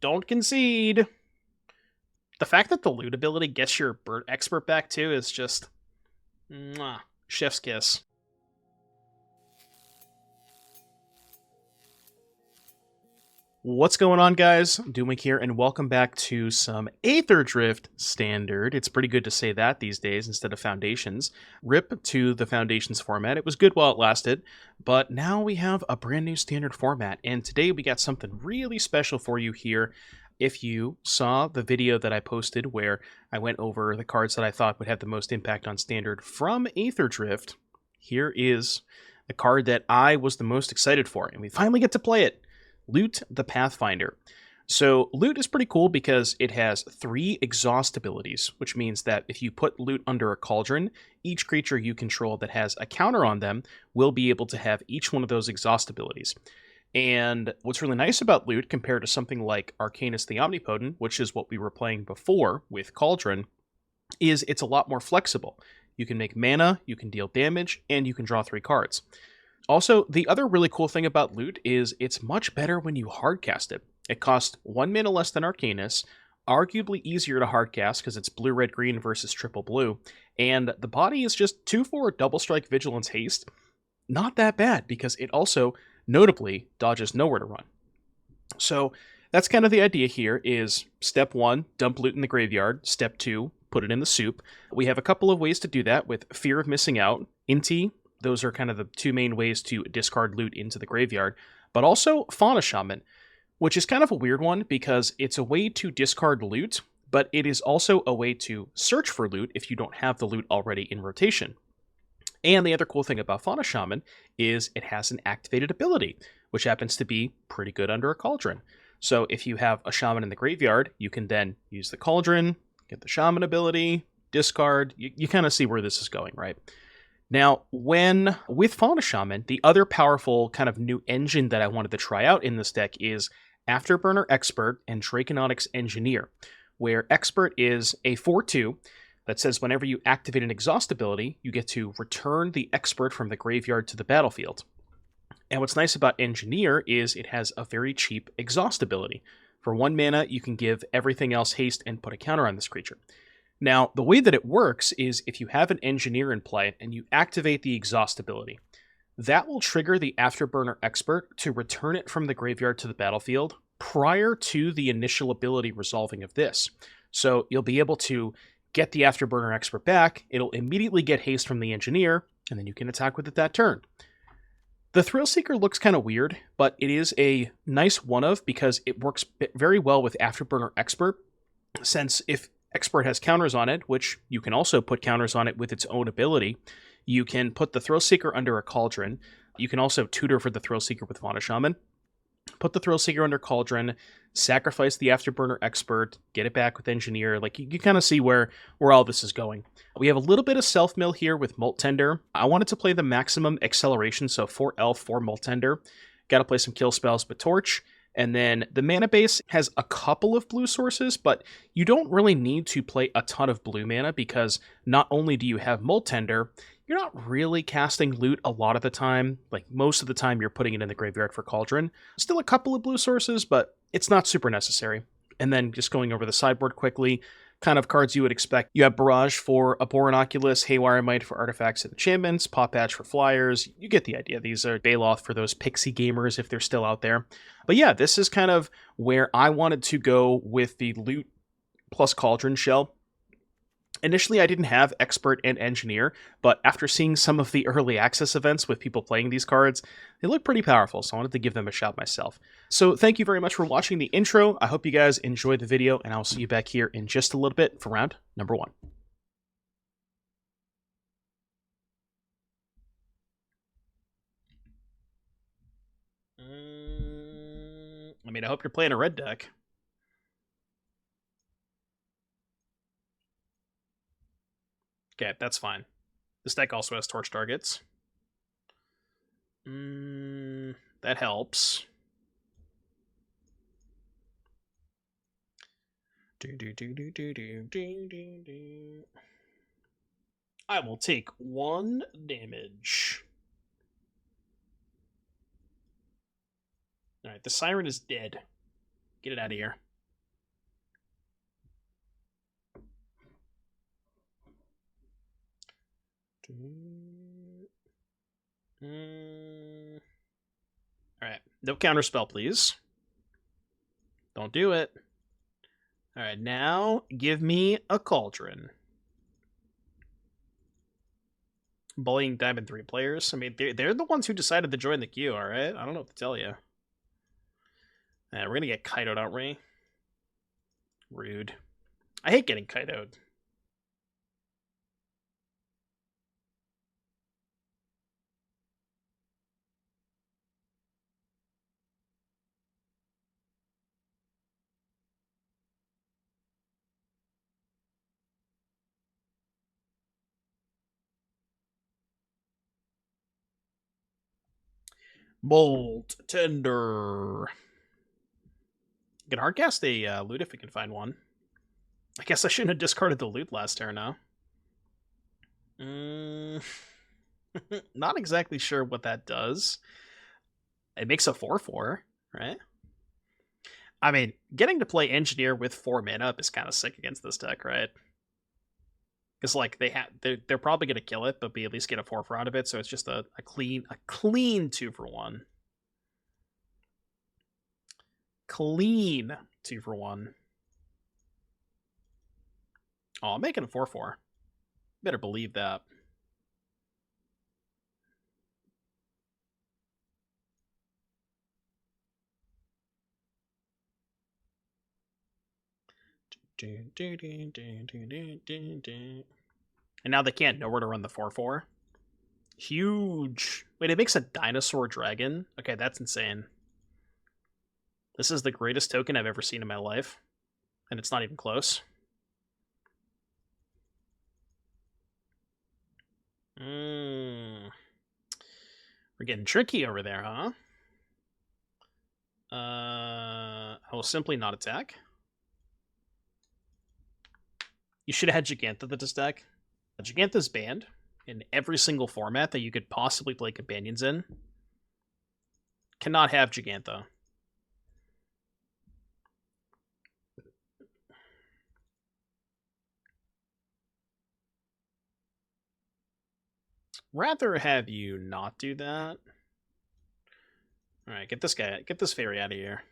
Don't concede. The fact that the loot ability gets your bird expert back too is just mwah, chef's kiss. What's going on, guys? Doomwick here, and welcome back to some Aether Drift Standard. It's pretty good to say that these days instead of Foundations. RIP to the Foundations format. It was good while it lasted, but now we have a brand new Standard format, and today we got something really special for you here. If you saw the video that I posted where I went over the cards that I thought would have the most impact on Standard from Aether Drift, here is the card that I was the most excited for, and we finally get to play it. Loot the Pathfinder. So Loot is pretty cool because it has 3 exhaust abilities, which means that if you put Loot under a Cauldron, each creature you control that has a counter on them will be able to have each one of those exhaust abilities. And what's really nice about Loot compared to something like Arcanus the Omnipotent, which is what we were playing before with Cauldron, is it's a lot more flexible. You can make mana, you can deal damage, and you can draw 3 cards. Also, the other really cool thing about Loot is it's much better when you hardcast it. It costs 1 mana less than Arcanus, arguably easier to hardcast because it's blue, red, green versus triple blue, and the body is just 2/4 double strike, vigilance, haste. Not that bad because it also, notably, dodges nowhere to run. So that's kind of the idea here is step 1, dump Loot in the graveyard. Step 2, put it in the soup. We have a couple of ways to do that with Fear of Missing Out, Inti. Those are kind of the 2 main ways to discard Loot into the graveyard, but also Fauna Shaman, which is kind of a weird one because it's a way to discard Loot, but it is also a way to search for Loot if you don't have the Loot already in rotation. And the other cool thing about Fauna Shaman is it has an activated ability, which happens to be pretty good under a Cauldron. So if you have a Shaman in the graveyard, you can then use the Cauldron, get the Shaman ability, discard. You kind of see where this is going, right? Now, with Fauna Shaman, the other powerful kind of new engine that I wanted to try out in this deck is Afterburner Expert and Draconautics Engineer, where Expert is a 4/2 that says whenever you activate an exhaust ability, you get to return the Expert from the graveyard to the battlefield. And what's nice about Engineer is it has a very cheap exhaust ability. For 1 mana, you can give everything else haste and put a counter on this creature. Now, the way that it works is if you have an Engineer in play and you activate the exhaust ability, that will trigger the Afterburner Expert to return it from the graveyard to the battlefield prior to the initial ability resolving of this. So you'll be able to get the Afterburner Expert back, it'll immediately get haste from the Engineer, and then you can attack with it that turn. The Thrillseeker looks kind of weird, but it is a nice one-of because it works very well with Afterburner Expert, since if Expert has counters on it, which you can also put counters on it with its own ability. You can put the Thrillseeker under a Cauldron. You can also tutor for the Thrillseeker with Fauna Shaman. Put the Thrillseeker under Cauldron, sacrifice the Afterburner Expert, get it back with Engineer. Like, you kind of see where all this is going. We have a little bit of self-mill here with Molt Tender. I wanted to play the maximum acceleration, so 4 Elf, 4 Molt Tender. Got to play some kill spells with Torch. And then the mana base has a couple of blue sources, but you don't really need to play a ton of blue mana because not only do you have Molt Tender, you're not really casting Loot a lot of the time. Like, most of the time you're putting it in the graveyard for Cauldron. Still a couple of blue sources, but it's not super necessary. And then just going over the sideboard quickly, kind of cards you would expect. You have Barrage for a Boron Oculus, Haywire Mite for artifacts and enchantments, Pawpatch for flyers. You get the idea. These are Baloth for those pixie gamers if they're still out there. But yeah, this is kind of where I wanted to go with the Loot plus Cauldron shell. Initially, I didn't have Expert and Engineer, but after seeing some of the early access events with people playing these cards, they look pretty powerful, so I wanted to give them a shot myself. So thank you very much for watching the intro. I hope you guys enjoyed the video, and I'll see you back here in just a little bit for round number 1. I mean, I hope you're playing a red deck. Okay, that's fine. This deck also has Torch targets. That helps. I will take 1 damage. Alright, the Siren is dead. Get it out of here. Alright, no counterspell, please. Don't do it. Alright, now give me a Cauldron. Bullying Diamond 3 players. I mean, they're the ones who decided to join the queue, alright? I don't know what to tell you. We're gonna get kitoed, aren't we? Rude. I hate getting kitoed. Molt Tender. You can hardcast a loot if we can find one. I guess I shouldn't have discarded the loot last turn, huh? Not exactly sure what that does. It makes a 4/4, right? I mean, getting to play Engineer with 4 mana up is kind of sick against this deck, right? Because like they're probably gonna kill it, but we at least get a 4/4 out of it, so it's just a clean 2-for-1. Clean 2-for-1. Oh, I'm making a 4/4. Better believe that. And now they can't know where to run the 4/4. Huge. Wait, it makes a dinosaur dragon? Okay, that's insane. This is the greatest token I've ever seen in my life. And it's not even close. We're getting tricky over there, huh? I will simply not attack. You should have had Gigantha this deck. Gigantha's banned in every single format that you could possibly play companions in. Cannot have Gigantha. Rather have you not do that. Alright, get this fairy out of here.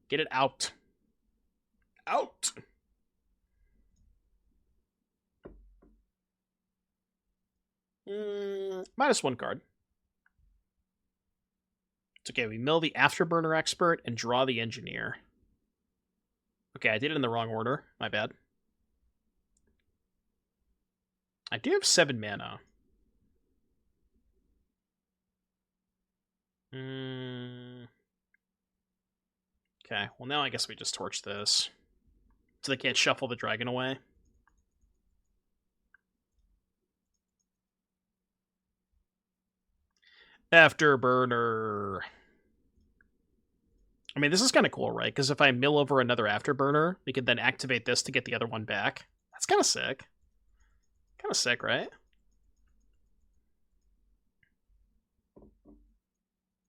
Get it out. Out! -1 card. It's okay, we mill the Afterburner Expert and draw the Engineer. Okay, I did it in the wrong order. My bad. I do have 7 mana. Okay, well now I guess we just torch this. So they can't shuffle the dragon away. Afterburner. I mean, this is kind of cool, right? Because if I mill over another Afterburner, we could then activate this to get the other one back. That's kind of sick. Kind of sick, right?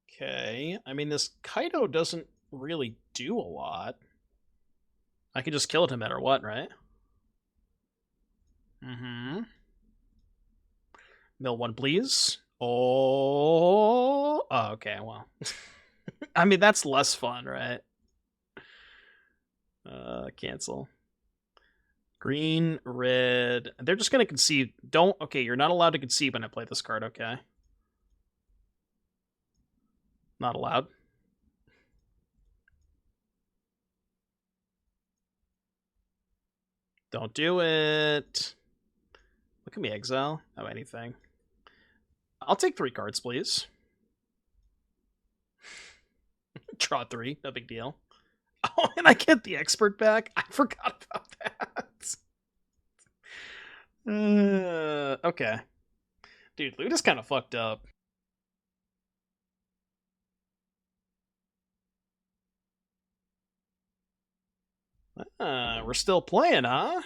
Okay. I mean, this Kaido doesn't really do a lot. I could just kill it no matter what, right? Mill 1, please. Oh, okay, well. I mean, that's less fun, right? Cancel. Green, red. They're just going to concede. Okay, you're not allowed to concede when I play this card, okay? Not allowed. Don't do it. Look at me, exile. Oh, anything. I'll take 3 cards, please. Draw 3, no big deal. Oh, and I get the expert back? I forgot about that. Okay. Dude, loot is kind of fucked up. We're still playing, huh?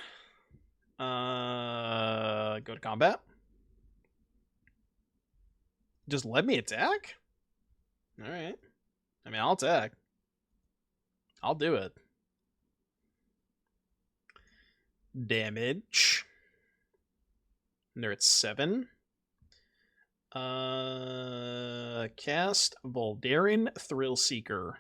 Go to combat. Just let me attack? Alright. I mean, I'll attack. I'll do it. Damage. And they're at 7. Cast Voldaren Thrillseeker.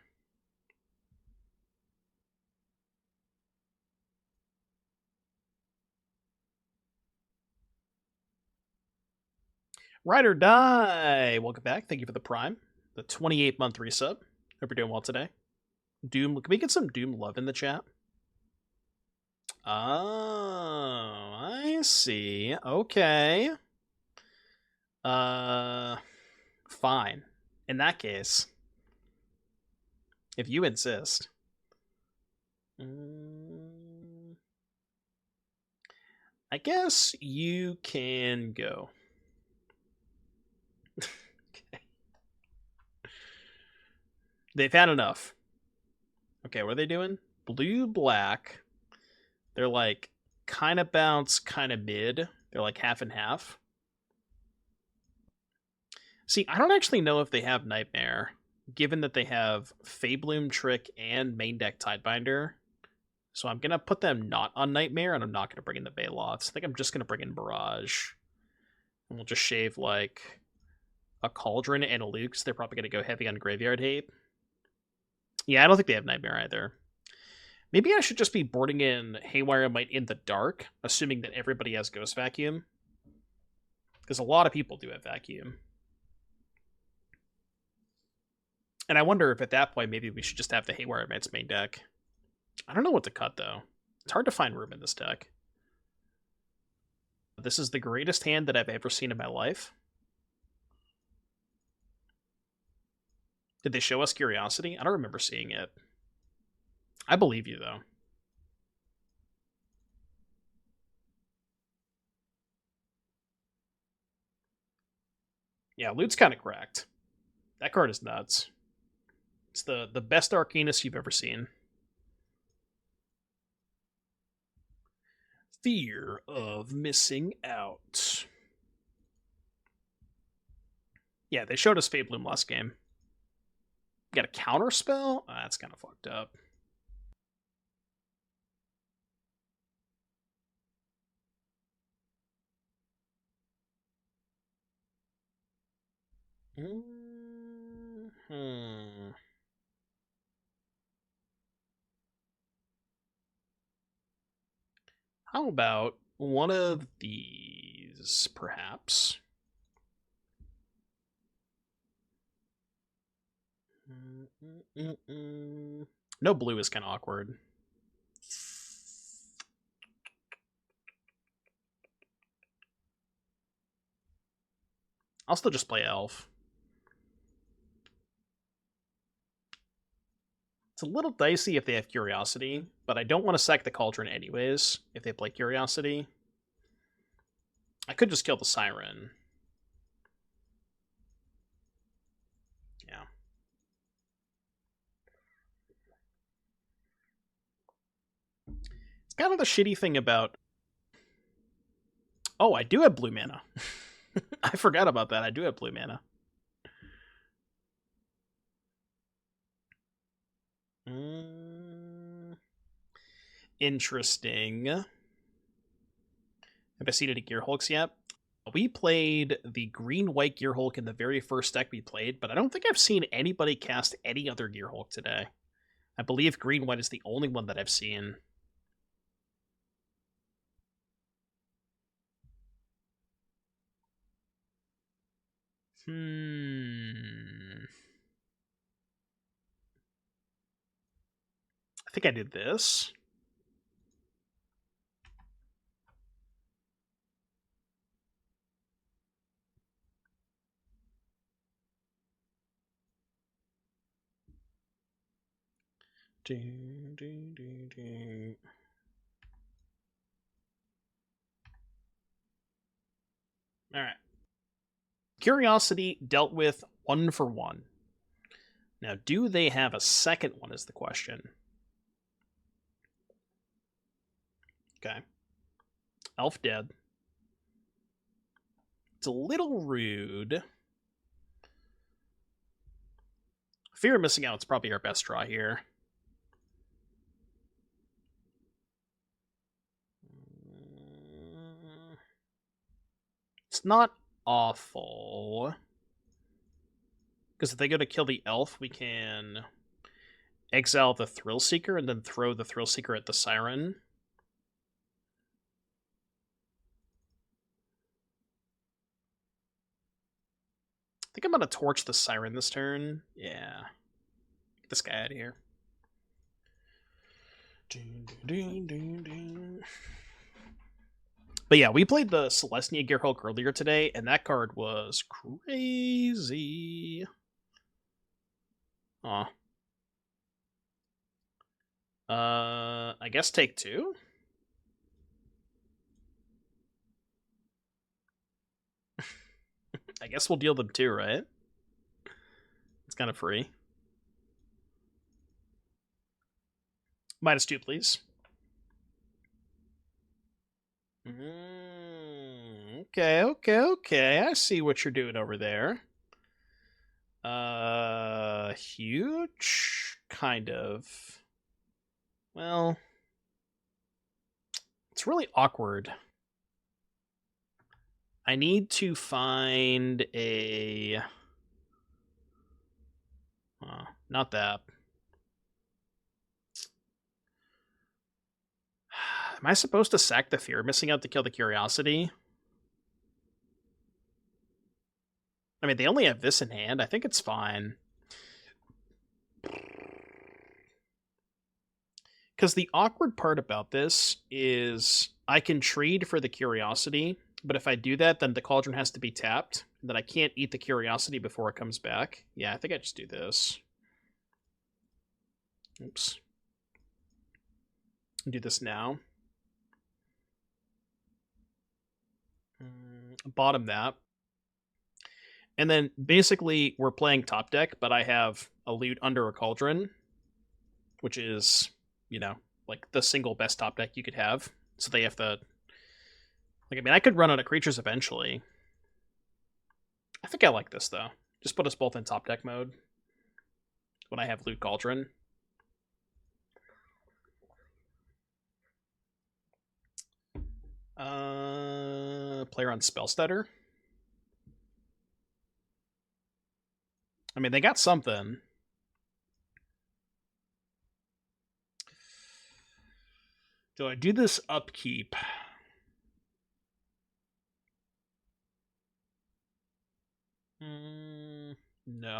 Ride or Die! Welcome back. Thank you for the Prime. The 28-month resub. Hope you're doing well today. Doom. Can we get some Doom love in the chat? Oh, I see. Okay. Fine. In that case, if you insist. I guess you can go. Okay. They've had enough. Okay, what are they doing? Blue, black. They're like kind of bounce, kind of mid. They're like half and half. See, I don't actually know if they have Nightmare, given that they have Fabloom, Trick, and main deck Tidebinder. So I'm going to put them not on Nightmare, and I'm not going to bring in the Baloths. I think I'm just going to bring in Barrage. And we'll just shave, like, a Cauldron and a Luke, so they're probably going to go heavy on Graveyard Hate. Yeah, I don't think they have Nightmare either. Maybe I should just be boarding in Haywire Mite in the dark, assuming that everybody has Ghost Vacuum. Because a lot of people do have Vacuum. And I wonder if at that point maybe we should just have the Haywire Mite's main deck. I don't know what to cut, though. It's hard to find room in this deck. This is the greatest hand that I've ever seen in my life. Did they show us Curiosity? I don't remember seeing it. I believe you, though. Yeah, Loot's kind of cracked. That card is nuts. It's the best Arcanist you've ever seen. Fear of missing out. Yeah, they showed us Fabloom last game. Got a counter spell? Oh, that's kind of fucked up. How about one of these, perhaps? No blue is kind of awkward. I'll still just play Elf. It's a little dicey if they have Curiosity, but I don't want to sack the Cauldron anyways if they play Curiosity. I could just kill the Siren. Yeah. It's kind of the shitty thing about... Oh, I do have blue mana. I forgot about that. I do have blue mana. Interesting. Have I seen any Gearhulks yet? We played the green-white Gearhulk in the very first deck we played, but I don't think I've seen anybody cast any other Gearhulk today. I believe green-white is the only one that I've seen. I think I did this. Alright. Curiosity dealt with 1 for 1. Now, do they have a second one is the question. Okay. Elf dead. It's a little rude. Fear of Missing Out is probably our best draw here. It's not awful. Because if they go to kill the elf, we can exile the Thrillseeker and then throw the Thrillseeker at the Siren. I think I'm going to torch the Siren this turn. Yeah. Get this guy out of here. But yeah, we played the Celestia Gearhulk earlier today, and that card was crazy. Aw. I guess take 2? I guess we'll deal them 2, right? It's kind of free. -2, please. Okay. I see what you're doing over there. Huge? Kind of. Well, it's really awkward. I need to find a... not that. Am I supposed to sack the Fear Missing Out to kill the Curiosity? I mean, they only have this in hand. I think it's fine. Because the awkward part about this is I can trade for the Curiosity, but if I do that, then the Cauldron has to be tapped, and then I can't eat the Curiosity before it comes back. Yeah, I think I just do this. Oops. Do this now. Bottom that. And then basically we're playing top deck, but I have a loot under a Cauldron, which is, you know, like the single best top deck you could have. So they have to... Like, I mean, I could run out of creatures eventually. I think I like this, though. Just put us both in top deck mode when I have loot Cauldron. Player on Spellstutter. I mean, they got something. Do I do this upkeep? No,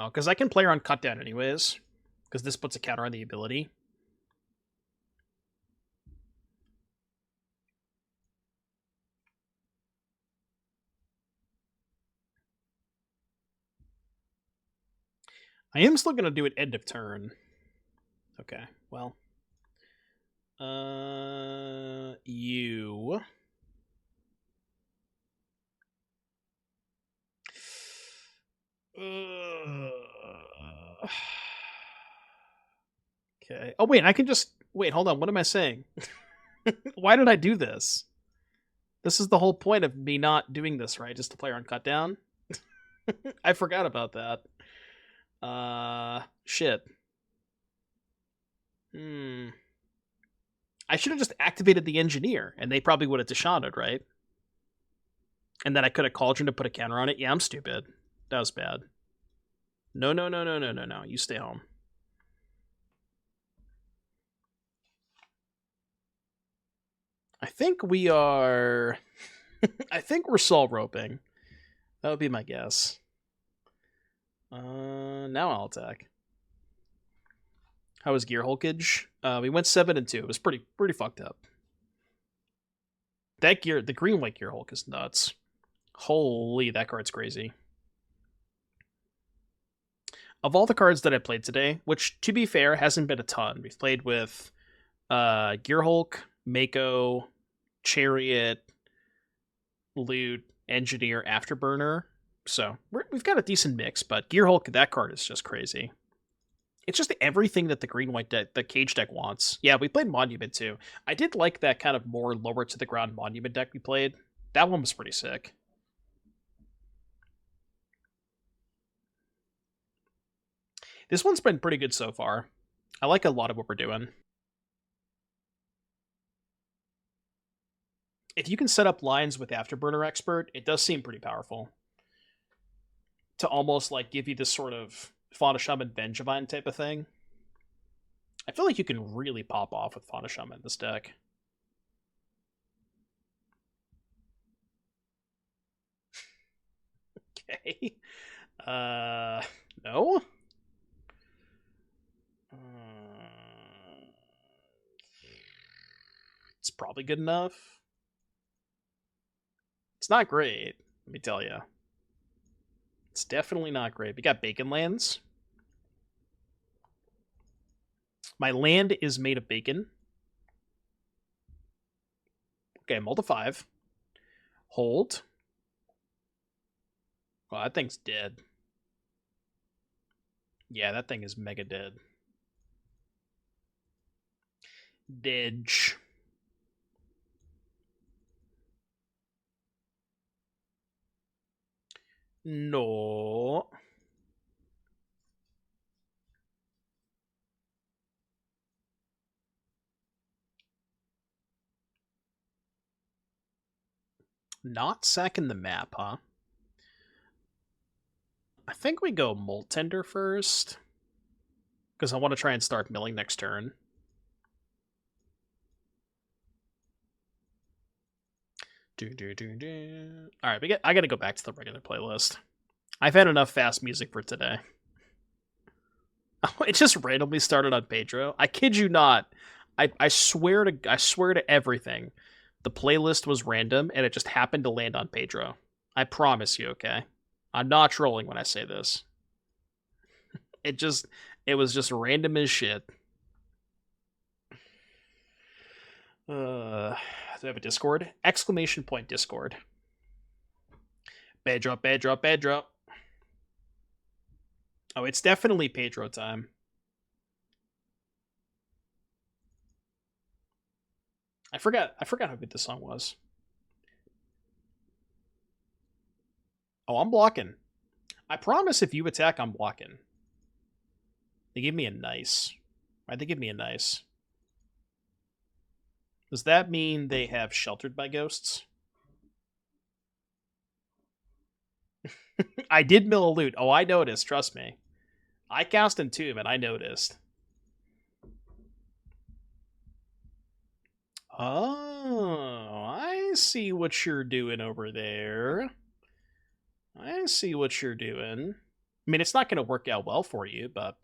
because I can player on Cutdown anyways, because this puts a counter on the ability. I am still going to do it end of turn. Okay, well. You. Okay. Oh, wait, I can just... Wait, hold on. What am I saying? Why did I do this? This is the whole point of me not doing this, right? Just to player on Cutdown? I forgot about that. Shit. I should have just activated the Engineer, and they probably would have Deshotted, right? And then I could have Cauldron to put a counter on it. Yeah, I'm stupid. That was bad. No. You stay home. I think we are... I think we're soul roping. That would be my guess. Now I'll attack. How was Gear Hulkage? We went 7-2. It was pretty fucked up. That gear, the green-white Gear Hulk is nuts. Holy, that card's crazy. Of all the cards that I played today, which, to be fair, hasn't been a ton. We've played with Gear Hulk, Mako, Chariot, Loot, Engineer, Afterburner. So we've got a decent mix, but Gear Hulk, that card is just crazy. It's just everything that the green-white deck, the Cage deck wants. Yeah, we played Monument too. I did like that kind of more lower to the ground Monument deck we played. That one was pretty sick. This one's been pretty good so far. I like a lot of what we're doing. If you can set up lines with Afterburner Expert, it does seem pretty powerful. To almost like give you this sort of Fauna Shaman Vengevine type of thing. I feel like you can really pop off with Fauna Shaman in this deck. Okay. No? It's probably good enough. It's not great, let me tell you. It's definitely not great. We got bacon lands. My land is made of bacon. Okay, multi 5. Hold. Well, that thing's dead. Yeah, that thing is mega dead. Didge. No. Not sacking the map, huh? I think we go Molt Tender first. Because I want to try and start milling next turn. Alright, I gotta go back to the regular playlist. I've had enough fast music for today. Oh, it just randomly started on Pedro. I kid you not. I swear to everything. The playlist was random and it just happened to land on Pedro. I promise you, okay? I'm not trolling when I say this. It was just random as shit. Do I have a Discord? Exclamation point Discord. Pedro, Pedro, Pedro. Oh, it's definitely Pedro time. I forgot how good this song was. Oh, I'm blocking. I promise if you attack, I'm blocking. They give me a nice. Why'd they give me a nice? Does that mean they have Sheltered by Ghosts? I did mill a loot. Oh, I noticed. Trust me. I cast Entomb and I noticed. Oh, I see what you're doing over there. I see what you're doing. I mean, it's not going to work out well for you, but...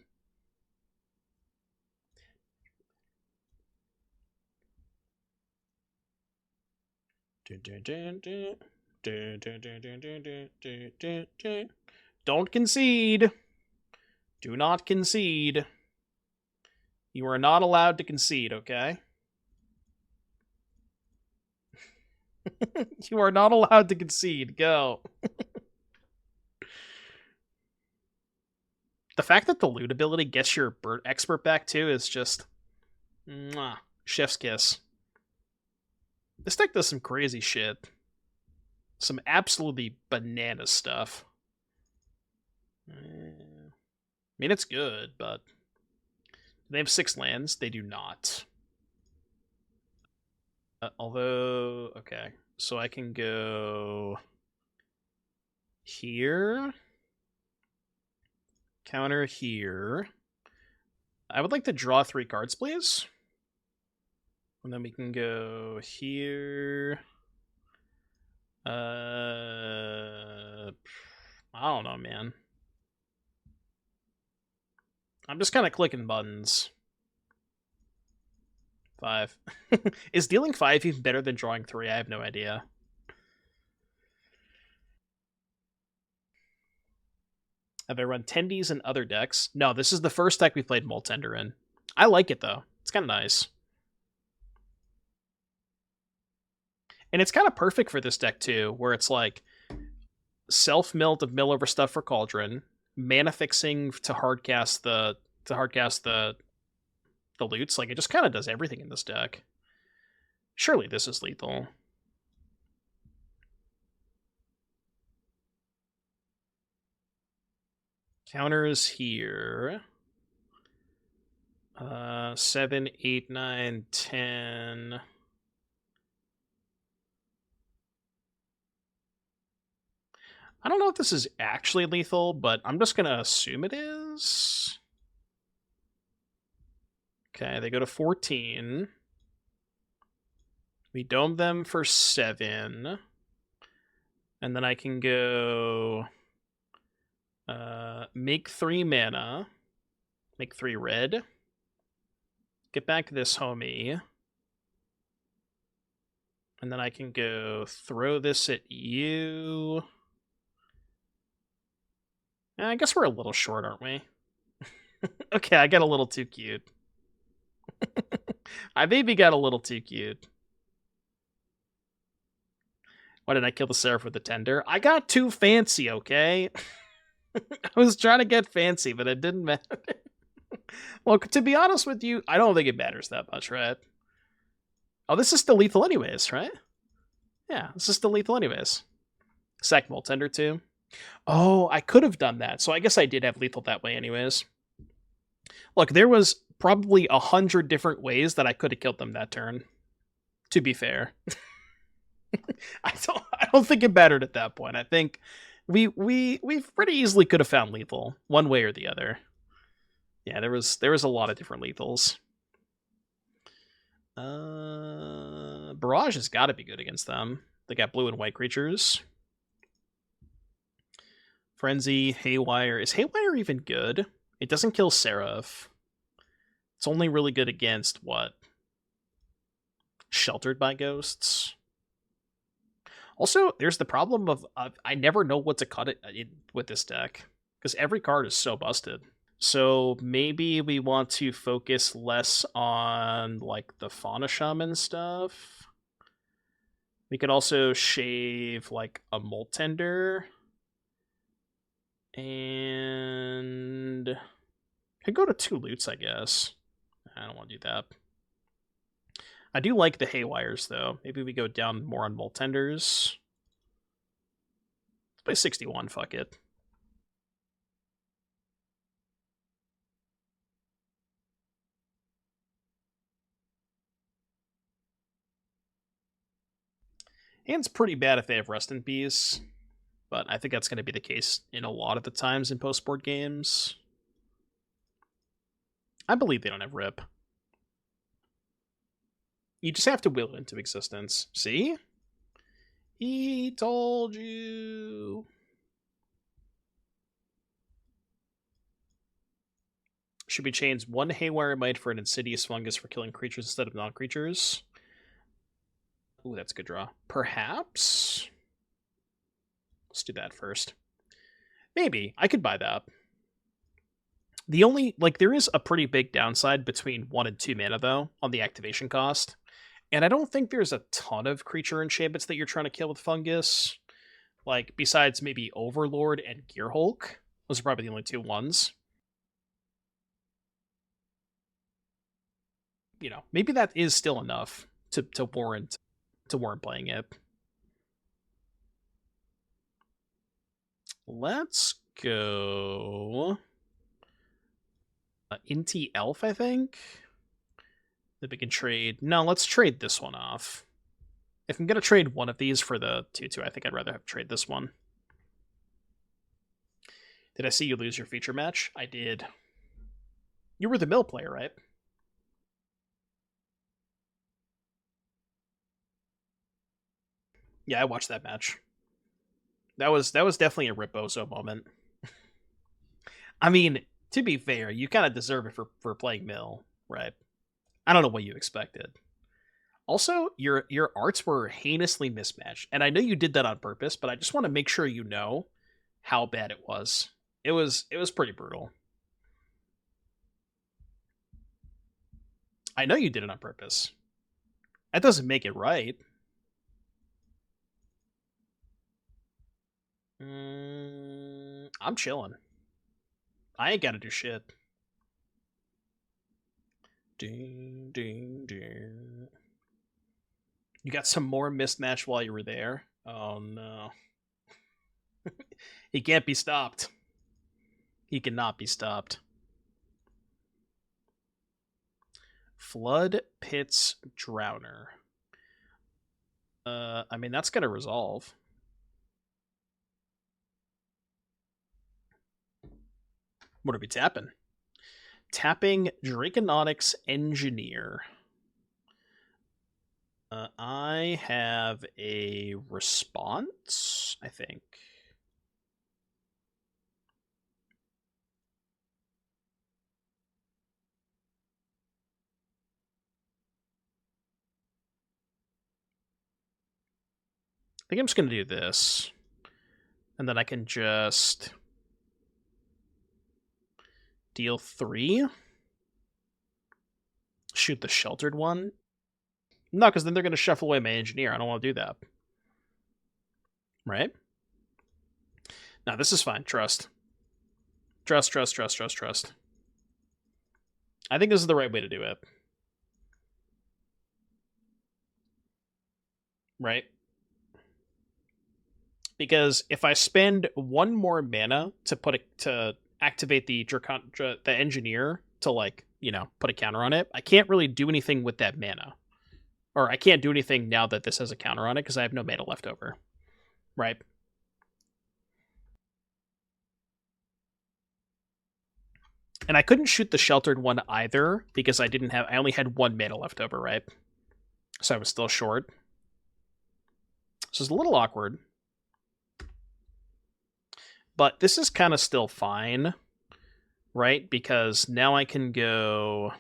Don't concede. Do not concede. You are not allowed to concede, okay? You are not allowed to concede. Go. The fact that the loot ability gets your bird expert back too is just... Mwah. Chef's kiss. This deck does some crazy shit. Some absolutely banana stuff. I mean, it's good, but... They have 6 lands. They do not. Although... Okay. So I can go... Here. Counter here. I would like to draw 3 cards, please. And then we can go here... I don't know, man. I'm just kind of clicking buttons. 5. Is dealing 5 even better than drawing 3? I have no idea. Have I run Tendies in other decks? No, this is the first deck we played Molt Tender in. I like it, though. It's kind of nice. And it's kind of perfect for this deck, too, where it's like self-mill to mill over stuff for Cauldron, mana fixing to hardcast the loots. Like, it just kind of does everything in this deck. Surely this is lethal. Counters here. 7, 8, 9, 10. I don't know if this is actually lethal, but I'm just gonna assume it is. Okay, they go to 14. We dome them for 7. And then I can go make 3 mana. Make 3 red. Get back this homie. And then I can go throw this at you. I guess we're a little short, aren't we? Okay, I got a little too cute. I maybe got a little too cute. Why did I kill the Seraph with the Tender? I got too fancy, okay? I was trying to get fancy, but it didn't matter. Well, to be honest with you, I don't think it matters that much, right? Oh, this is still lethal anyways, right? Yeah, this is still lethal anyways. Sack Molt Tender too. Oh, I could have done that, so I guess I did have lethal that way anyways. Look, there was probably 100 different ways that I could have killed them that turn, to be fair. I don't think it mattered at that point. I think we pretty easily could have found lethal one way or the other. Yeah, there was a lot of different lethals. Barrage has got to be good against them. They got blue and white creatures. Frenzy, Haywire. Is Haywire even good? It doesn't kill Seraph. It's only really good against what? Sheltered by Ghosts. Also, there's the problem of I never know what to cut it with this deck, because every card is so busted. So maybe we want to focus less on like the Fauna Shaman stuff. We could also shave like a Molt Tender. And I could go to 2 loots, I guess. I don't want to do that. I do like the Haywires, though. Maybe we go down more on Molt Tenders. Let's play 61, fuck it. Hand's pretty bad if they have Rest in Peace, but I think that's going to be the case in a lot of the times in post-board games. I believe they don't have Rip. You just have to will it into existence. See? He told you. Should be chains 1 Haywire Mite for an Insidious Fungus for killing creatures instead of non-creatures. Ooh, that's a good draw. Perhaps? Let's do that first. Maybe. I could buy that. The only, like, there is a pretty big downside between 1 and 2 mana, though, on the activation cost. And I don't think there's a ton of creature enchantments that you're trying to kill with Fungus. Like, besides maybe Overlord and Gearhulk. Those are probably the only 2 ones. You know, maybe that is still enough to warrant playing it. Let's go Inti Elf, I think. That we can trade. No, let's trade this one off. If I'm gonna trade one of these for the 2/2, I think I'd rather have trade this one. Did I see you lose your feature match? I did. You were the mill player, right? Yeah, I watched that match. That was definitely a Ripbozo moment. I mean, to be fair, you kind of deserve it for playing mill, right? I don't know what you expected. Also, your arts were heinously mismatched, and I know you did that on purpose, but I just want to make sure you know how bad it was. It was pretty brutal. I know you did it on purpose. That doesn't make it right. I'm chilling. I ain't gotta do shit. Ding, ding, ding. You got some more mismatch while you were there? Oh no. He can't be stopped. He cannot be stopped. Flood Pits Drowner. I mean, that's going to resolve. What are we tapping? Tapping Draconautics Engineer. I have a response, I think. I think I'm just going to do this. And then I can just deal 3. Shoot the sheltered one. No, because then they're going to shuffle away my engineer. I don't want to do that. Right? No, this is fine. Trust. Trust, trust, trust, trust, trust. I think this is the right way to do it. Right? Because if I spend 1 more mana to activate the engineer to, like, you know, put a counter on it, I can't really do anything with that mana. Or I can't do anything now that this has a counter on it because I have no mana left over. Right? And I couldn't shoot the sheltered one either because I only had 1 mana left over, right? So I was still short. So it's a little awkward. But this is kind of still fine, right? Because now I can go...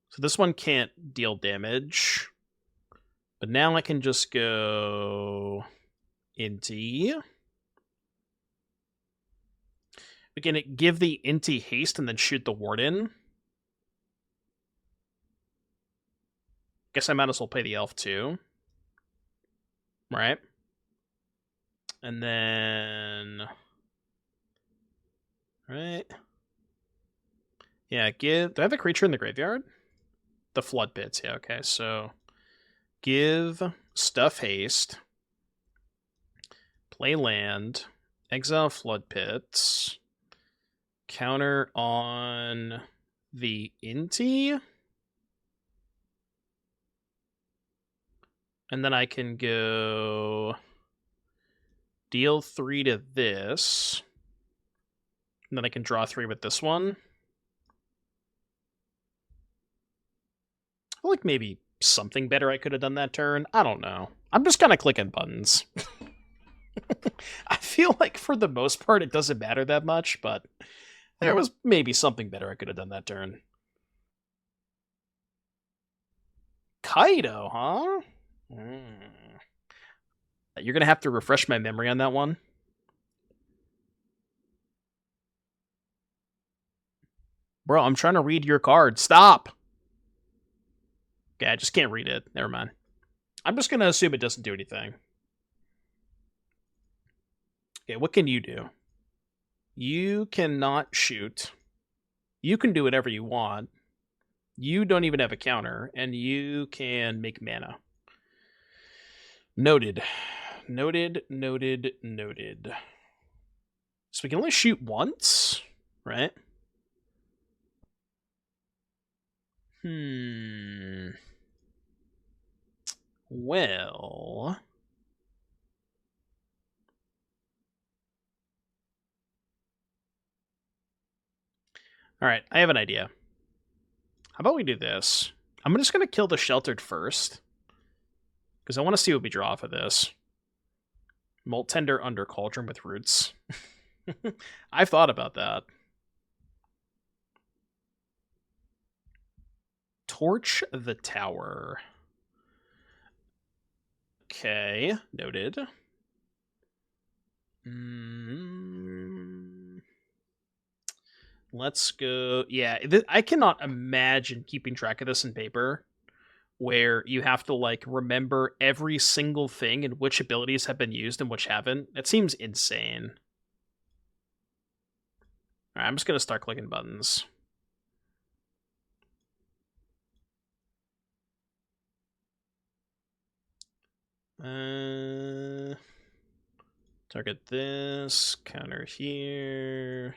So this one can't deal damage. But now I can just go... Inti. We can give the Inti haste and then shoot the Warden. Guess I might as well play the Elf too. Right? And then... Right. Yeah, do I have a creature in the graveyard? The Flood Pits, yeah, okay. So, give stuff haste. Play land. Exile Flood Pits. Counter on the Inti. And then I can go... Deal 3 to this. And then I can draw 3 with this one. I feel like maybe something better I could have done that turn. I don't know. I'm just kind of clicking buttons. I feel like for the most part it doesn't matter that much, but there was maybe something better I could have done that turn. Kaido, huh? You're going to have to refresh my memory on that one. Bro, I'm trying to read your card. Stop! Okay, I just can't read it. Never mind. I'm just going to assume it doesn't do anything. Okay, what can you do? You cannot shoot. You can do whatever you want. You don't even have a counter, and you can make mana. Noted. Noted, noted, noted. So we can only shoot once, right? Well... Alright, I have an idea. How about we do this? I'm just going to kill the sheltered first. Because I want to see what we draw off of this. Molt Tender under Cauldron with roots. I've thought about that. Torch the tower. Okay, noted. Let's go... Yeah, I cannot imagine keeping track of this in paper, where you have to, like, remember every single thing and which abilities have been used and which haven't. It seems insane. Alright, I'm just going to start clicking buttons. Target this, counter here.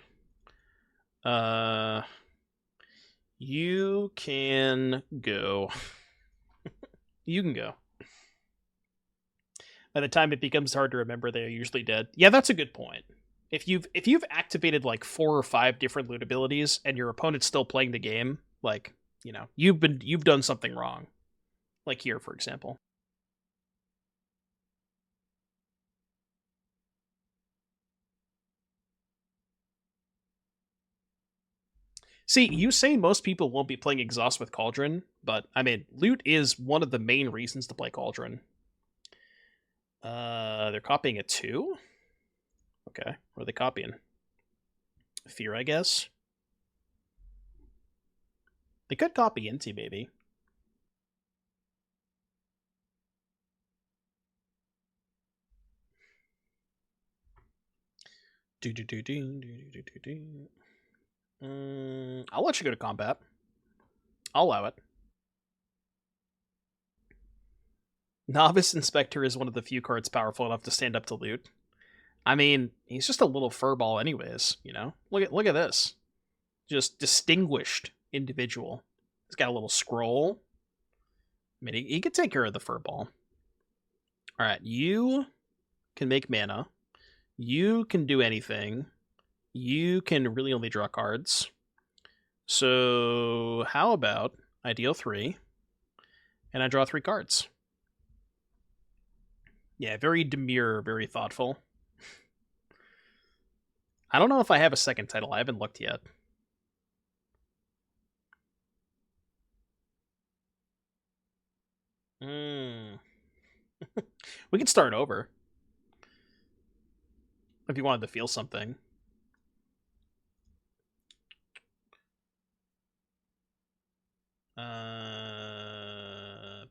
You can go. You can go. By the time it becomes hard to remember, they're usually dead. Yeah, that's a good point. If you've activated like 4 or 5 different loot abilities and your opponent's still playing the game, like, you know, you've done something wrong. Like here, for example. See, you say most people won't be playing Exhaust with Cauldron, but I mean, loot is one of the main reasons to play Cauldron. They're copying a 2? Okay, what are they copying? Fear, I guess? They could copy Inti, maybe. I'll let you go to combat. I'll allow it. Novice Inspector is one of the few cards powerful enough to stand up to loot. I mean, he's just a little furball anyways, you know? Look at this. Just distinguished individual. He's got a little scroll. I mean, he could take care of the furball. Alright, you can make mana. You can do anything. You can really only draw cards. So, how about I deal 3, and I draw 3 cards. Yeah, very Dimir, very thoughtful. I don't know if I have a second title. I haven't looked yet. We could start over. If you wanted to feel something.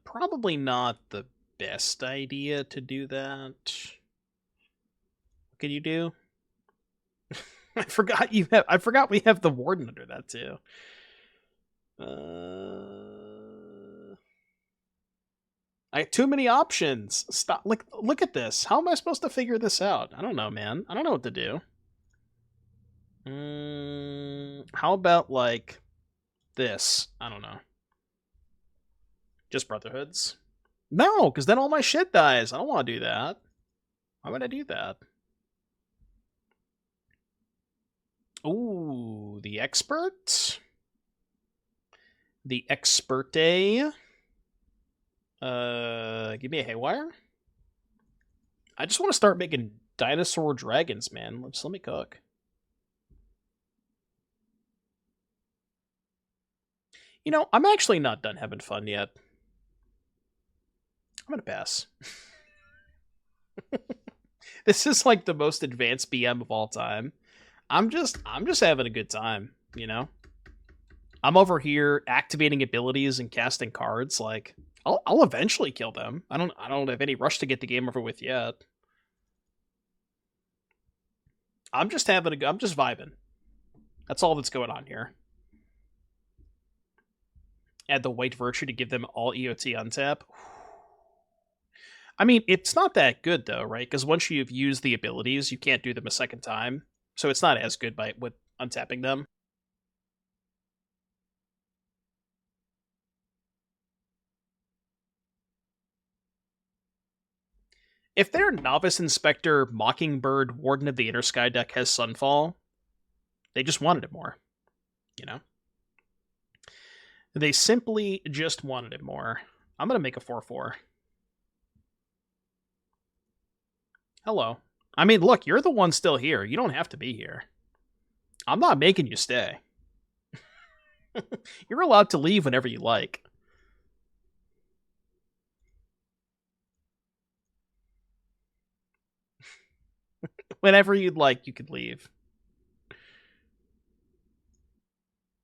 Probably not the best idea to do that. What can you do? I forgot we have the Warden under that too. I have too many options. Stop. Look at this. How am I supposed to figure this out? I don't know, man. I don't know what to do. How about like this? I don't know. Just Brotherhoods? No, because then all my shit dies. I don't want to do that. Why would I do that? Ooh, the Expert. The Experte. Give me a Haywire. I just want to start making dinosaur dragons, man. Just let me cook. You know, I'm actually not done having fun yet. I'm gonna pass. This is like the most advanced BM of all time. I'm just having a good time, you know? I'm over here activating abilities and casting cards. Like, I'll eventually kill them. I don't have any rush to get the game over with yet. I'm just vibing. That's all that's going on here. Add the White Virtue to give them all EOT on tap. I mean, it's not that good though, right? Because once you've used the abilities, you can't do them a second time. So it's not as good with untapping them. If their Novice Inspector, Mockingbird, Warden of the Inner Sky deck has Sunfall, they just wanted it more. You know? They simply just wanted it more. I'm going to make a 4/4. Hello. I mean, look, you're the one still here. You don't have to be here. I'm not making you stay. You're allowed to leave whenever you like. Whenever you'd like, you could leave.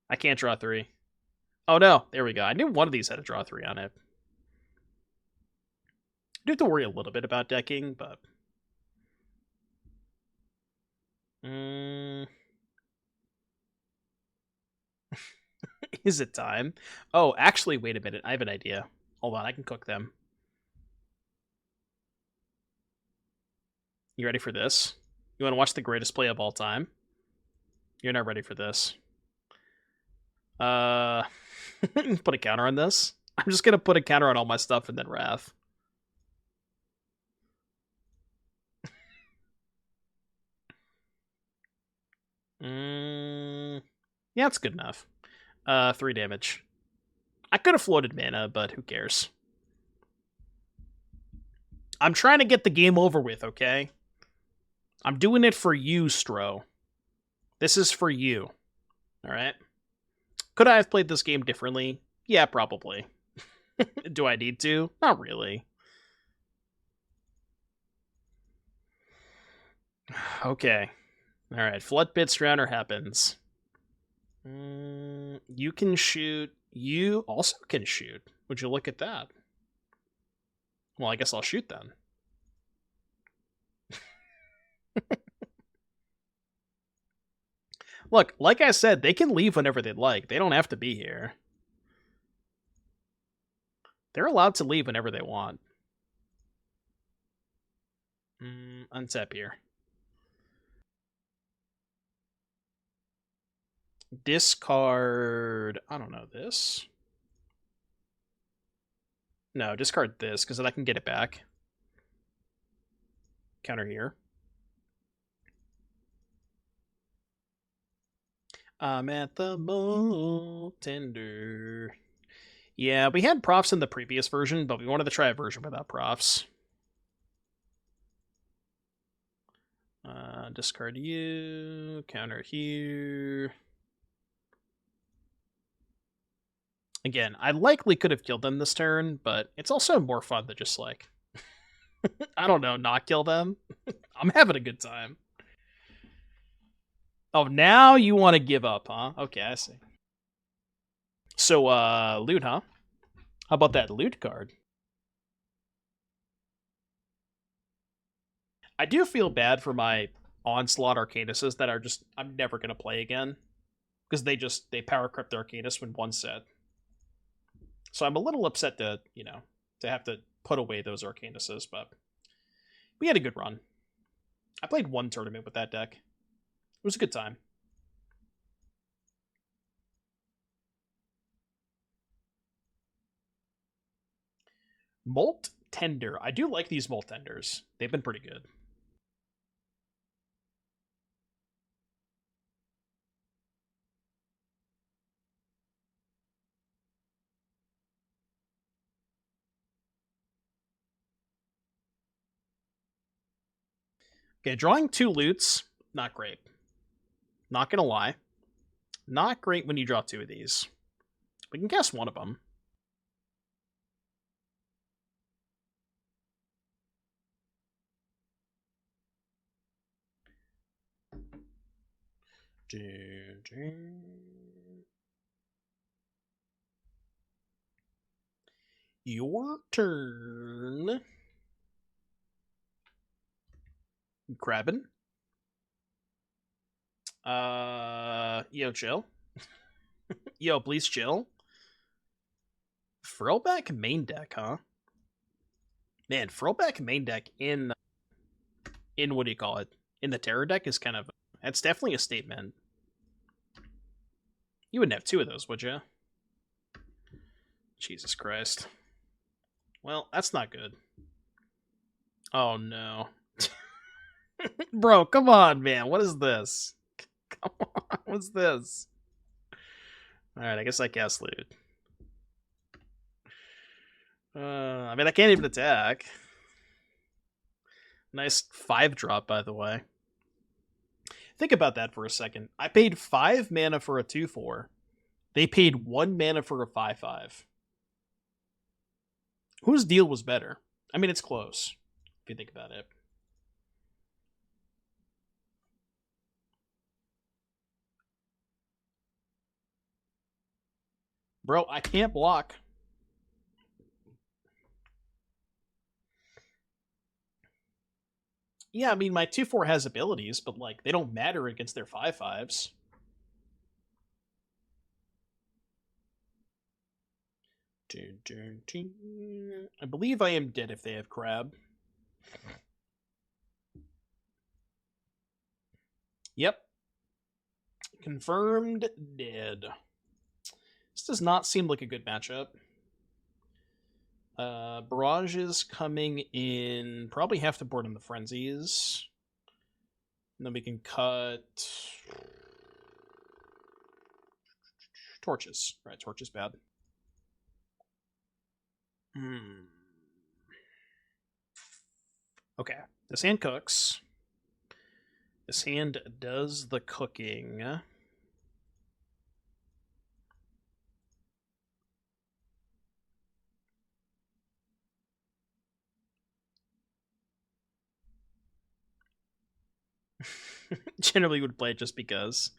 I can't draw 3. Oh no, there we go. I knew one of these had a draw 3 on it. I do have to worry a little bit about decking, but... Is it time? Oh, actually, wait a minute. I have an idea. Hold on, I can cook them. You ready for this? You want to watch the greatest play of all time? You're not ready for this. Uh, put a counter on this. I'm just gonna put a counter on all my stuff and then Wrath. Yeah, it's good enough. 3 damage. I could have floated mana, but who cares? I'm trying to get the game over with, okay? I'm doing it for you, Stro. This is for you. Alright? Could I have played this game differently? Yeah, probably. Do I need to? Not really. Okay. Alright, Flood Pit Surrounder happens. You can shoot. You also can shoot. Would you look at that? Well, I guess I'll shoot then. Look, like I said, they can leave whenever they'd like. They don't have to be here. They're allowed to leave whenever they want. Untap here. Discard... I don't know, this? No, discard this, because then I can get it back. Counter here. I'm at the Molt Tender. Yeah, we had profs in the previous version, but we wanted to try a version without profs. Discard you, counter here. Again, I likely could have killed them this turn, but it's also more fun to just, like, I don't know, not kill them. I'm having a good time. Oh, now you want to give up, huh? Okay, I see. So, loot, huh? How about that loot card? I do feel bad for my Onslaught Arcanuses that are just, I'm never going to play again. Because they power crept Arcanus when one set. So I'm a little upset to, to have to put away those Arcanuses, but we had a good run. I played one tournament with that deck. It was a good time. Molt Tender. I do like these Molt Tenders. They've been pretty good. Okay, drawing 2 loots, not great. Not gonna lie. Not great when you draw 2 of these. We can guess one of them. Your turn. Crabbin. Yo, chill. Yo, please chill. Frillback main deck, huh? Man, Frillback main deck in what do you call it? In the Terror deck is kind of... That's definitely a statement. You wouldn't have 2 of those, would you? Jesus Christ. Well, that's not good. Oh, no. Bro, come on, man. What is this? Come on, what's this? Alright, I guess I cast loot. I mean, I can't even attack. Nice 5-drop, by the way. Think about that for a second. I paid 5 mana for a 2/4. They paid 1 mana for a 5/5. Whose deal was better? I mean, it's close, if you think about it. Bro, I can't block. Yeah, I mean, my 2/4 has abilities, but, like, they don't matter against their 5/5s. I believe I am dead if they have crab. Yep. Confirmed dead. does not seem like a good matchup. Barrage is coming in. Probably have to board on the Frenzies. And then we can cut... Torches. Right, Torch is bad. Okay, this hand cooks. This hand does the cooking. Generally would play it just because.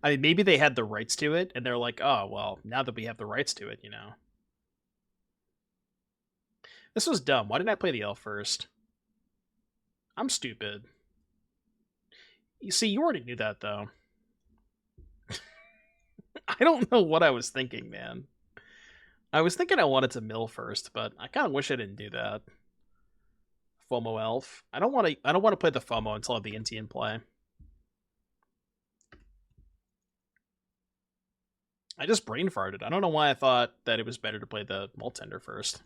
I mean, maybe they had the rights to it, and they're like, oh, well, now that we have the rights to it, you know. This was dumb. Why didn't I play the elf first? I'm stupid. You see, you already knew that, though. I don't know what I was thinking, man. I was thinking I wanted to mill first, but I kind of wish I didn't do that. FOMO elf. I don't want to play the FOMO until I have the Inti in play. I just brain farted. I don't know why I thought that it was better to play the Molt Tender first.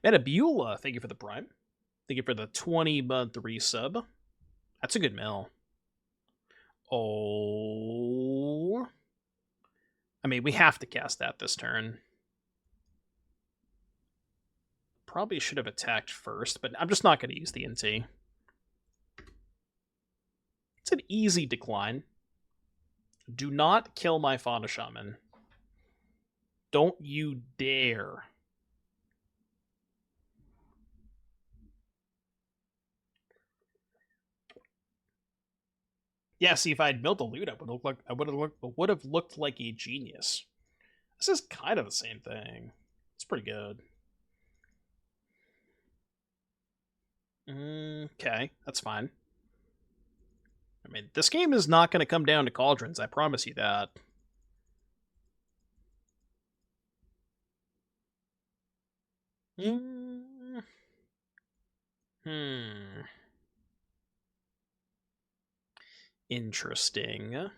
Metabula, thank you for the Prime. Thank you for the 20-month resub. That's a good mill. Oh. I mean, we have to cast that this turn. Probably should have attacked first, but I'm just not going to use the Inti. It's an easy decline. Do not kill my Fauna Shaman. Don't you dare. Yeah, see, if I had milled a loot, I would have looked like a genius. This is kind of the same thing. It's pretty good. Okay, that's fine. I mean, this game is not going to come down to cauldrons, I promise you that. Interesting.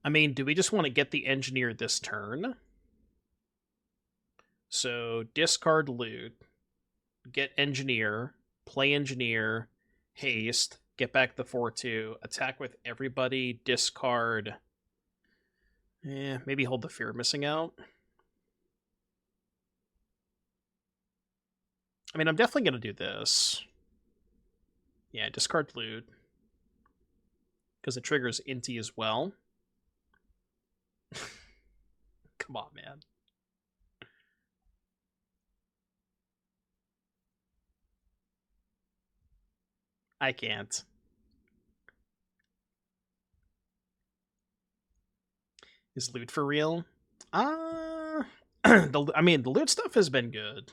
I mean, do we just want to get the engineer this turn? So, discard loot, get engineer, play engineer, haste, get back the 4-2, attack with everybody, discard. Maybe hold the fear of missing out. I mean, I'm definitely going to do this. Yeah, discard loot. Because it triggers Inti as well. Come on, man. I can't. Is loot for real? I mean, the loot stuff has been good.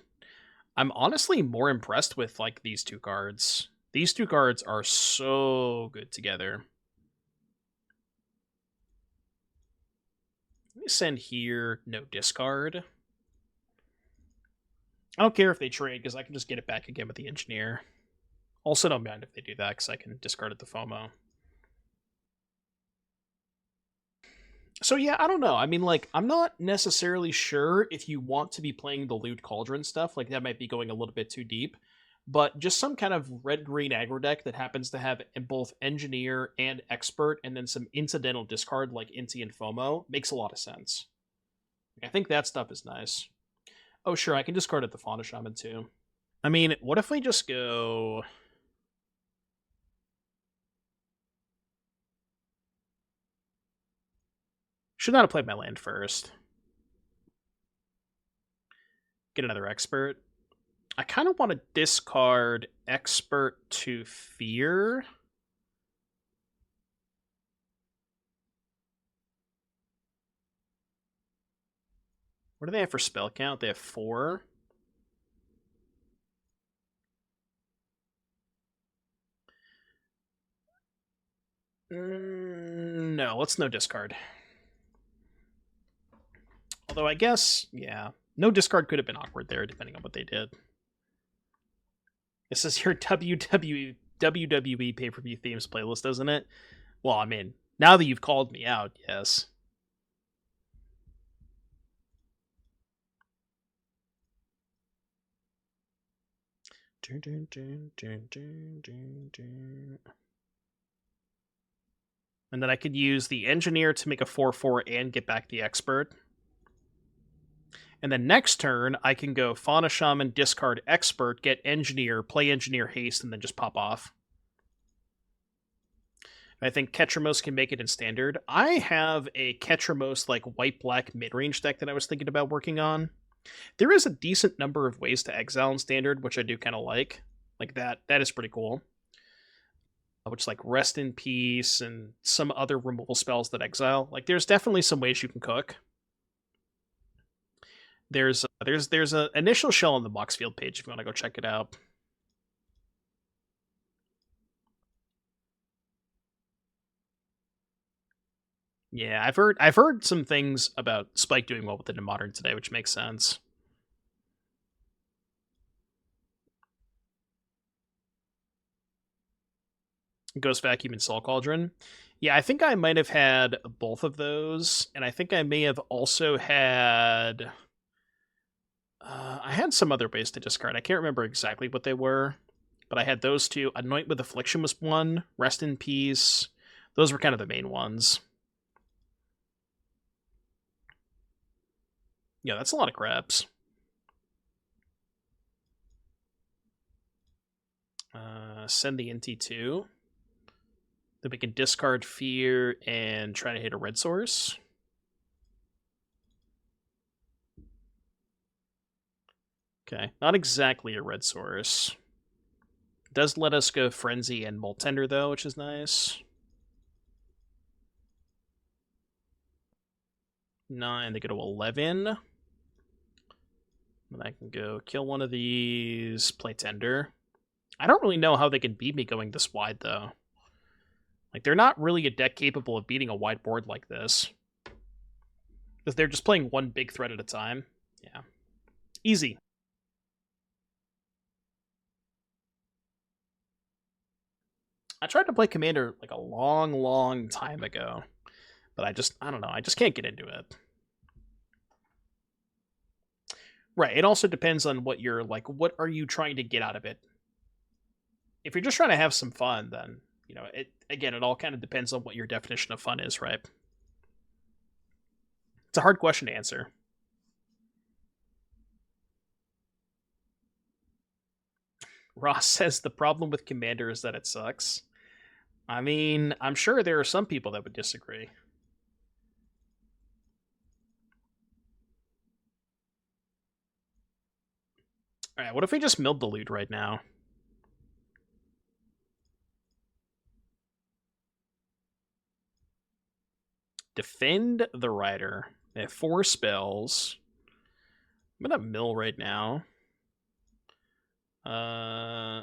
I'm honestly more impressed with, like, these two cards. These two cards are so good together. Let me send here, no discard. I don't care if they trade, because I can just get it back again with the engineer. Also don't mind if they do that, because I can discard it the FOMO. So yeah, I don't know. I mean, like, I'm not necessarily sure if you want to be playing the loot cauldron stuff. Like, that might be going a little bit too deep. But just some kind of red-green aggro deck that happens to have both Engineer and Expert, and then some incidental discard like Inti and FOMO, makes a lot of sense. I think that stuff is nice. Oh, sure, I can discard it the Fauna Shaman, too. I mean, what if we just go... Should not have played my land first. Get another Expert. I kind of want to discard Expert to Fear. What do they have for spell count? They have 4. No, let's no discard. Although I guess, yeah, no discard could have been awkward there, depending on what they did. This is your WWE pay-per-view themes playlist, isn't it? Well, I mean, now that you've called me out, yes. And then I could use the Engineer to make a 4/4 and get back the Expert. And then next turn, I can go Fauna Shaman, discard Expert, get Engineer, play Engineer Haste, and then just pop off. I think Ketramos can make it in Standard. I have a Ketramos, like, white-black midrange deck that I was thinking about working on. There is a decent number of ways to exile in Standard, which I do kind of like. Like, that is pretty cool. Which, like, Rest in Peace and some other removal spells that exile. Like, there's definitely some ways you can cook. There's an initial shell on the Moxfield page if you want to go check it out. Yeah, I've heard some things about Spike doing well with it in Modern today, which makes sense. Ghost Vacuum and Soul Cauldron. Yeah, I think I might have had both of those, and I think I may have also had... I had some other ways to discard. I can't remember exactly what they were, but I had those two. Anoint with Affliction was one. Rest in Peace. Those were kind of the main ones. Yeah, that's a lot of crabs. Send the Inti 2. Then we can discard Fear and try to hit a red source. Okay, not exactly a red source. Does let us go Frenzy and Molt Tender, though, which is nice. 9, they go to 11. Then I can go kill one of these, play Tender. I don't really know how they can beat me going this wide, though. Like, they're not really a deck capable of beating a wide board like this. Because they're just playing one big threat at a time. Yeah. Easy. I tried to play Commander, like, a long time ago. But I don't know, I just can't get into it. Right, it also depends on what you're, like, what are you trying to get out of it? If you're just trying to have some fun, then, you know, it all kind of depends on what your definition of fun is, right? It's a hard question to answer. Ross says the problem with Commander is that it sucks. I mean, I'm sure there are some people that would disagree. Alright, what if we just milled the loot right now? Defend the Rider. They have 4 spells. I'm gonna mill right now.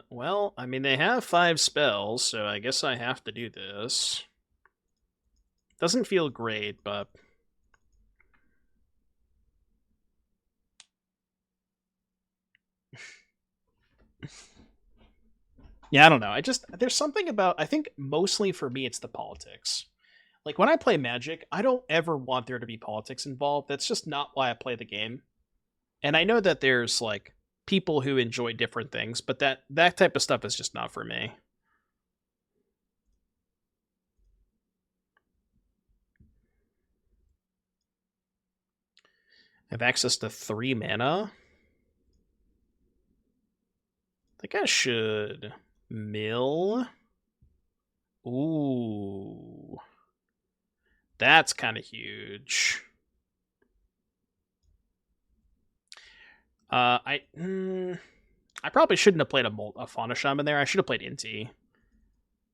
Well, I mean, they have 5 spells, so I guess I have to do this. Doesn't feel great, but... yeah, I don't know. There's something about, I think mostly for me, it's the politics. Like, when I play Magic, I don't ever want there to be politics involved. That's just not why I play the game. And I know that there's, like, people who enjoy different things, but that type of stuff is just not for me. I have access to 3 mana. I think I should mill. Ooh. That's kind of huge. I probably shouldn't have played a Fauna Shaman there. I should have played Inti.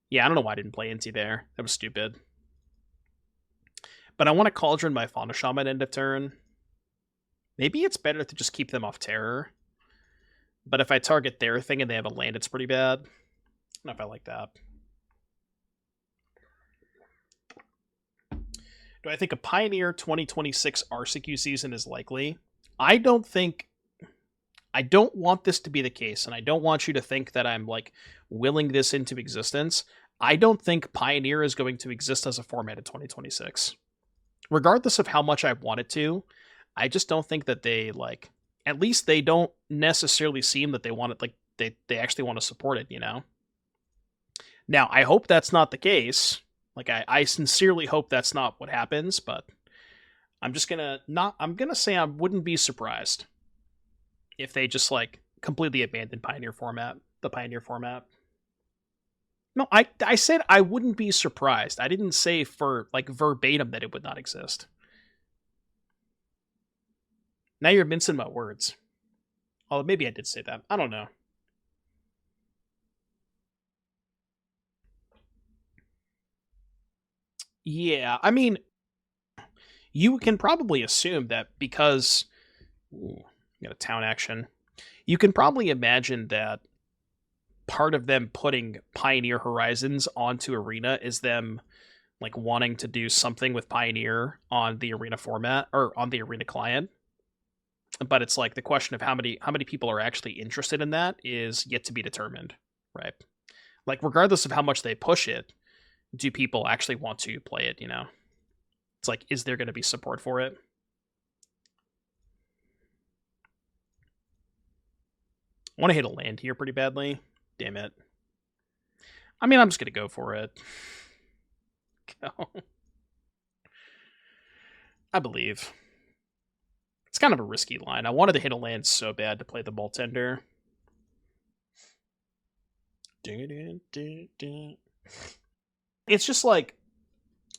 Yeah, I don't know why I didn't play Inti there. That was stupid. But I want to Cauldron my Fauna Shaman end of turn. Maybe it's better to just keep them off terror. But if I target their thing and they have a land, it's pretty bad. I don't know if I like that. Do I think a Pioneer 2026 RCQ season is likely? I I don't want this to be the case, and I don't want you to think that I'm like willing this into existence. I don't think Pioneer is going to exist as a format in 2026. Regardless of how much I want it to, I just don't think that they like, at least they don't necessarily seem that they want it, like they actually want to support it, you know? Now, I hope that's not the case. Like, I sincerely hope that's not what happens, but I'm just gonna not, I'm gonna say I wouldn't be surprised if they just like completely abandon the Pioneer format. No, I said I wouldn't be surprised. I didn't say for like verbatim that it would not exist. Now you're mincing my words. Oh, maybe I did say that. I don't know. Yeah, I mean, you can probably assume that because got a town action. You can probably imagine that part of them putting Pioneer Horizons onto Arena is them like wanting to do something with Pioneer on the Arena format or on the Arena client. But it's like the question of how many people are actually interested in that is yet to be determined, right? Like regardless of how much they push it, do people actually want to play it, you know? It's like, is there going to be support for it? I want to hit a land here pretty badly. Damn it. I mean, I'm just going to go for it. Go. I believe. It's kind of a risky line. I wanted to hit a land so bad to play the Molt Tender. It's just like,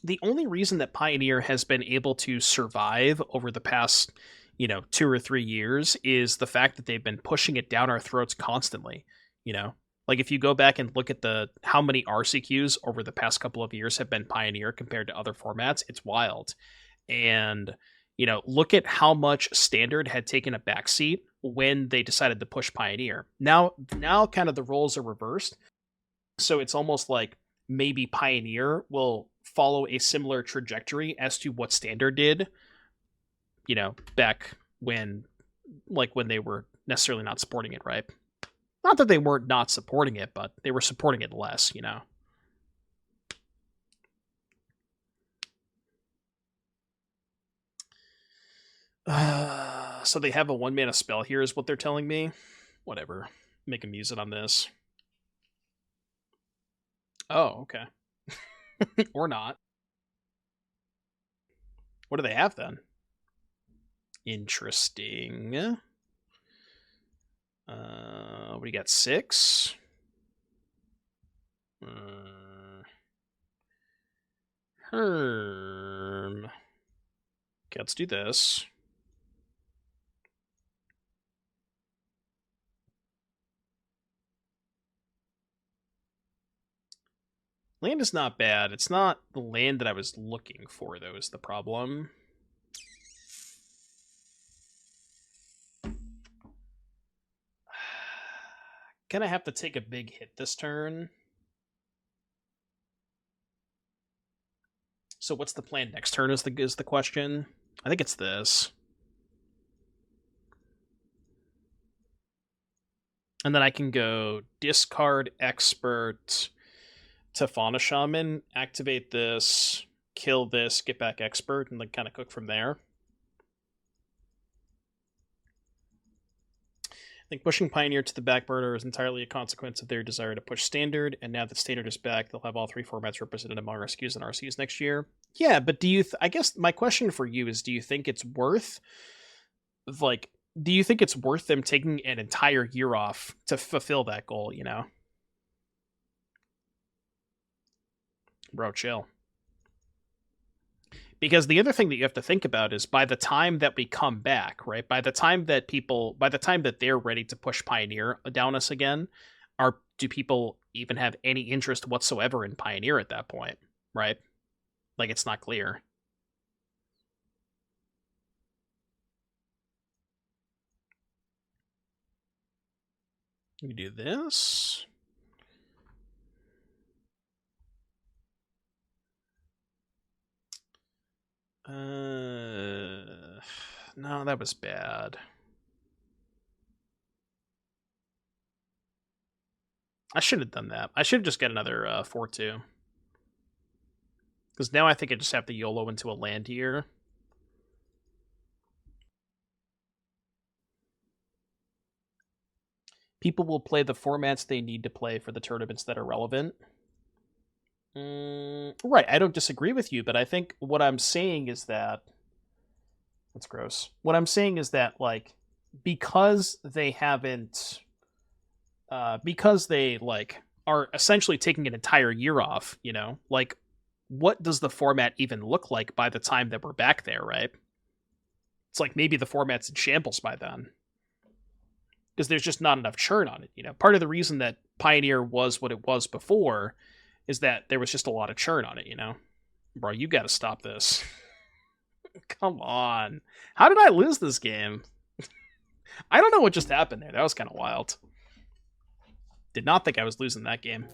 the only reason that Pioneer has been able to survive over the past, 2 or 3 years is the fact that they've been pushing it down our throats constantly, you know? Like if you go back and look at how many RCQs over the past couple of years have been Pioneer compared to other formats, it's wild. And, look at how much Standard had taken a backseat when they decided to push Pioneer. Now kind of the roles are reversed. So it's almost like maybe Pioneer will follow a similar trajectory as to what Standard did, back when they were necessarily not supporting it, right? Not that they weren't not supporting it, but they were supporting it less, So they have a 1-mana spell here is what they're telling me. Whatever. Make them use it on this. Oh, okay. Or not. What do they have then? Interesting. What do you got? 6? Herm. Okay, let's do this. Land is not bad. It's not the land that I was looking for, though, is the problem. Gonna have to take a big hit this turn. So what's the plan next turn is the question. I think it's this. And then I can go discard Expert to Fauna Shaman, activate this, kill this, get back Expert, and then kind of cook from there. I think pushing Pioneer to the back burner is entirely a consequence of their desire to push Standard, and now that Standard is back, they'll have all 3 formats represented among RSQs and RCs next year. Yeah, but do you... I guess my question for you is, do you think it's worth... do you think it's worth them taking an entire year off to fulfill that goal, Bro, chill. Because the other thing that you have to think about is by the time that we come back, right? By the time that they're ready to push Pioneer down us again, do people even have any interest whatsoever in Pioneer at that point, right? Like, it's not clear. We do this. No, that was bad. I should have done that. I should have just got another 4-2. Because now I think I just have to YOLO into a land here. People will play the formats they need to play for the tournaments that are relevant. Right, I don't disagree with you, but I think what I'm saying is that... That's gross. What I'm saying is that, like, because they haven't... because they, like, are essentially taking an entire year off, you know? Like, what does the format even look like by the time that we're back there, right? It's like maybe the format's in shambles by then. Because there's just not enough churn on it, you know? Part of the reason that Pioneer was what it was before is that there was just a lot of churn on it, you know? Bro, you gotta stop this. Come on. How did I lose this game? I don't know what just happened there. That was kind of wild. Did not think I was losing that game.